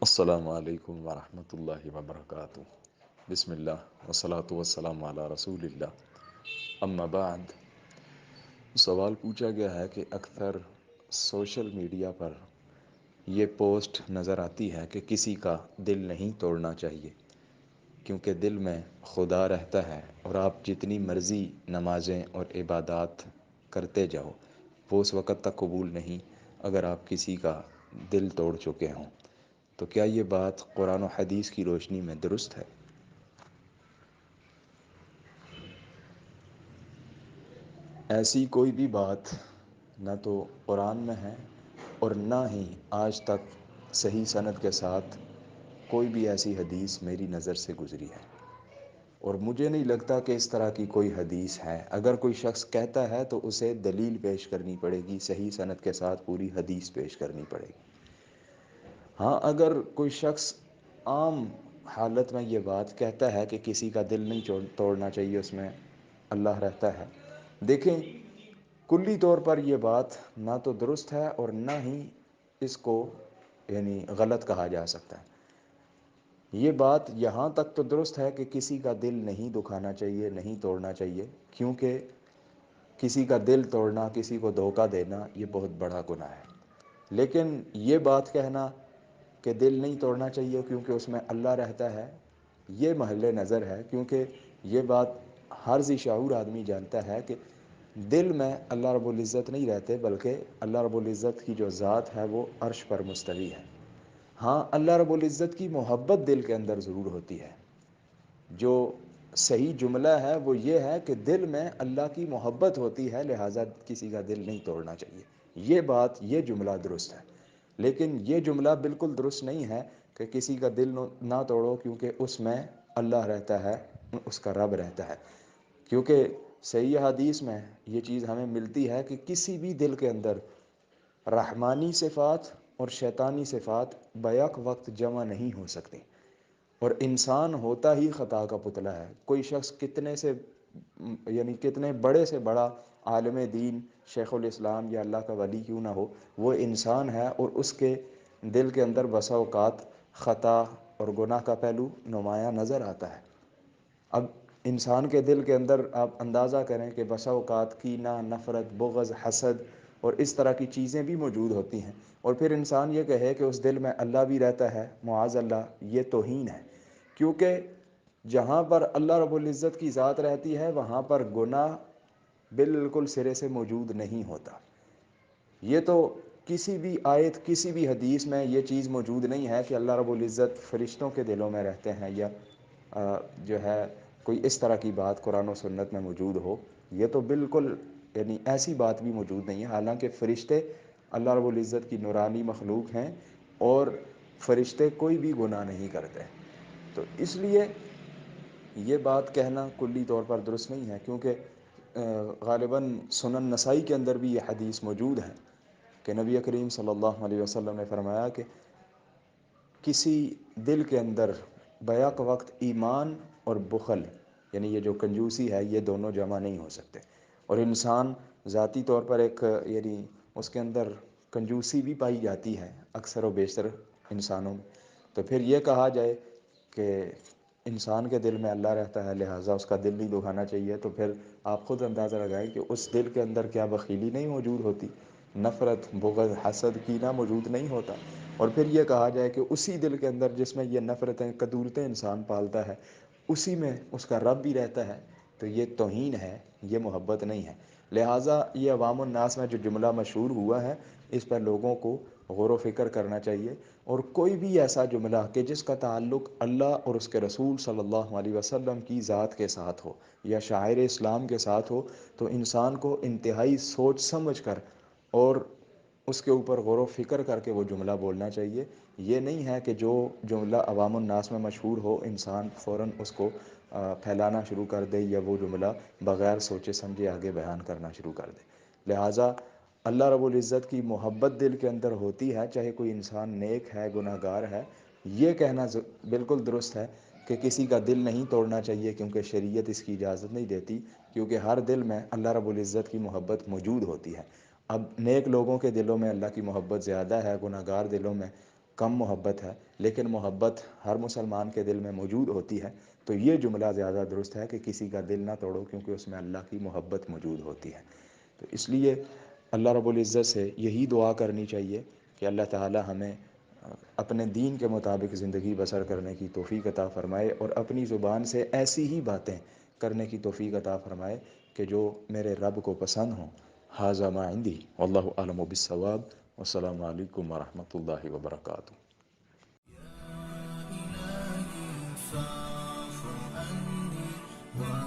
السلام علیکم ورحمۃ اللہ وبرکاتہ۔ بسم اللہ والصلاة والسلام علی رسول اللہ، اما بعد۔ سوال پوچھا گیا ہے کہ اکثر سوشل میڈیا پر یہ پوسٹ نظر آتی ہے کہ کسی کا دل نہیں توڑنا چاہیے، کیونکہ دل میں خدا رہتا ہے اور آپ جتنی مرضی نمازیں اور عبادات کرتے جاؤ وہ اس وقت تک قبول نہیں اگر آپ کسی کا دل توڑ چکے ہوں۔ تو کیا یہ بات قرآن و حدیث کی روشنی میں درست ہے؟ ایسی کوئی بھی بات نہ تو قرآن میں ہے اور نہ ہی آج تک صحیح سند کے ساتھ کوئی بھی ایسی حدیث میری نظر سے گزری ہے، اور مجھے نہیں لگتا کہ اس طرح کی کوئی حدیث ہے۔ اگر کوئی شخص کہتا ہے تو اسے دلیل پیش کرنی پڑے گی، صحیح سند کے ساتھ پوری حدیث پیش کرنی پڑے گی۔ ہاں، اگر کوئی شخص عام حالت میں یہ بات کہتا ہے کہ کسی کا دل نہیں توڑنا چاہیے، اس میں اللہ رہتا ہے، دیکھیں کلی طور پر یہ بات نہ تو درست ہے اور نہ ہی اس کو غلط کہا جا سکتا ہے۔ یہ بات یہاں تک تو درست ہے کہ کسی کا دل نہیں دکھانا چاہیے، نہیں توڑنا چاہیے، کیونکہ کسی کا دل توڑنا، کسی کو دھوکہ دینا، یہ بہت بڑا گناہ ہے۔ لیکن یہ بات کہنا کہ دل نہیں توڑنا چاہیے کیونکہ اس میں اللہ رہتا ہے، یہ محل نظر ہے، کیونکہ یہ بات ہر ذی شعور آدمی جانتا ہے کہ دل میں اللہ رب العزت نہیں رہتے، بلکہ اللہ رب العزت کی جو ذات ہے وہ عرش پر مستوی ہے۔ ہاں، اللہ رب العزت کی محبت دل کے اندر ضرور ہوتی ہے۔ جو صحیح جملہ ہے وہ یہ ہے کہ دل میں اللہ کی محبت ہوتی ہے، لہٰذا کسی کا دل نہیں توڑنا چاہیے۔ یہ جملہ درست ہے، لیکن یہ جملہ بالکل درست نہیں ہے کہ کسی کا دل نہ توڑو کیونکہ اس میں اللہ رہتا ہے، اس کا رب رہتا ہے۔ کیونکہ صحیح حدیث میں یہ چیز ہمیں ملتی ہے کہ کسی بھی دل کے اندر رحمانی صفات اور شیطانی صفات بیک وقت جمع نہیں ہو سکتی، اور انسان ہوتا ہی خطا کا پتلا ہے۔ کوئی شخص کتنے بڑے سے بڑا عالم دین، شیخ الاسلام یا اللہ کا ولی کیوں نہ ہو، وہ انسان ہے اور اس کے دل کے اندر بسا اوقات خطا اور گناہ کا پہلو نمایاں نظر آتا ہے۔ اب انسان کے دل کے اندر آپ اندازہ کریں کہ بسا اوقات کینہ، نفرت، بغض، حسد اور اس طرح کی چیزیں بھی موجود ہوتی ہیں، اور پھر انسان یہ کہے کہ اس دل میں اللہ بھی رہتا ہے، معاذ اللہ، یہ توہین ہے۔ کیونکہ جہاں پر اللہ رب العزت کی ذات رہتی ہے وہاں پر گناہ بالکل سرے سے موجود نہیں ہوتا۔ یہ تو کسی بھی آیت، کسی بھی حدیث میں یہ چیز موجود نہیں ہے کہ اللہ رب العزت فرشتوں کے دلوں میں رہتے ہیں، یا جو ہے کوئی اس طرح کی بات قرآن و سنت میں موجود ہو۔ یہ تو بالکل ایسی بات بھی موجود نہیں ہے، حالانکہ فرشتے اللہ رب العزت کی نورانی مخلوق ہیں اور فرشتے کوئی بھی گناہ نہیں کرتے۔ تو اس لیے یہ بات کہنا کلی طور پر درست نہیں ہے، کیونکہ غالباً سنن نسائی کے اندر بھی یہ حدیث موجود ہے کہ نبی کریم صلی اللہ علیہ وسلم نے فرمایا کہ کسی دل کے اندر بیک وقت ایمان اور بخل، یہ جو کنجوسی ہے، یہ دونوں جمع نہیں ہو سکتے، اور انسان ذاتی طور پر ایک اس کے اندر کنجوسی بھی پائی جاتی ہے اکثر و بیشتر انسانوں میں۔ تو پھر یہ کہا جائے کہ انسان کے دل میں اللہ رہتا ہے لہٰذا اس کا دل نہیں دکھانا چاہیے، تو پھر آپ خود اندازہ لگائیں کہ اس دل کے اندر کیا بخیلی نہیں موجود ہوتی، نفرت، بغض، حسد، کینہ موجود نہیں ہوتا؟ اور پھر یہ کہا جائے کہ اسی دل کے اندر جس میں یہ نفرتیں، کدورتیں انسان پالتا ہے، اسی میں اس کا رب بھی رہتا ہے، تو یہ توہین ہے، یہ محبت نہیں ہے۔ لہٰذا یہ عوام الناس میں جو جملہ مشہور ہوا ہے، اس پر لوگوں کو غور و فکر کرنا چاہیے، اور کوئی بھی ایسا جملہ کہ جس کا تعلق اللہ اور اس کے رسول صلی اللہ علیہ وسلم کی ذات کے ساتھ ہو یا شاعر اسلام کے ساتھ ہو، تو انسان کو انتہائی سوچ سمجھ کر اور اس کے اوپر غور و فکر کر کے وہ جملہ بولنا چاہیے۔ یہ نہیں ہے کہ جو جملہ عوام الناس میں مشہور ہو انسان فوراً اس کو پھیلانا شروع کر دے، یا وہ جملہ بغیر سوچے سمجھے آگے بیان کرنا شروع کر دے۔ لہٰذا اللہ رب العزت کی محبت دل کے اندر ہوتی ہے، چاہے کوئی انسان نیک ہے، گناہ گار ہے۔ یہ کہنا بالکل درست ہے کہ کسی کا دل نہیں توڑنا چاہیے، کیونکہ شریعت اس کی اجازت نہیں دیتی، کیونکہ ہر دل میں اللہ رب العزت کی محبت موجود ہوتی ہے۔ اب نیک لوگوں کے دلوں میں اللہ کی محبت زیادہ ہے، گناہ گار دلوں میں کم محبت ہے، لیکن محبت ہر مسلمان کے دل میں موجود ہوتی ہے، تو یہ جملہ زیادہ درست ہے کہ کسی کا دل نہ توڑو کیونکہ اس میں اللہ کی محبت موجود ہوتی ہے۔ تو اس لیے اللہ رب العزت سے یہی دعا کرنی چاہیے کہ اللہ تعالی ہمیں اپنے دین کے مطابق زندگی بسر کرنے کی توفیق عطا فرمائے، اور اپنی زبان سے ایسی ہی باتیں کرنے کی توفیق عطا فرمائے کہ جو میرے رب کو پسند ہوں۔ ھذا ما عندی واللہ اعلم بالصواب، والسلام علیکم ورحمۃ اللہ وبرکاتہ۔ إلهي فاعف عني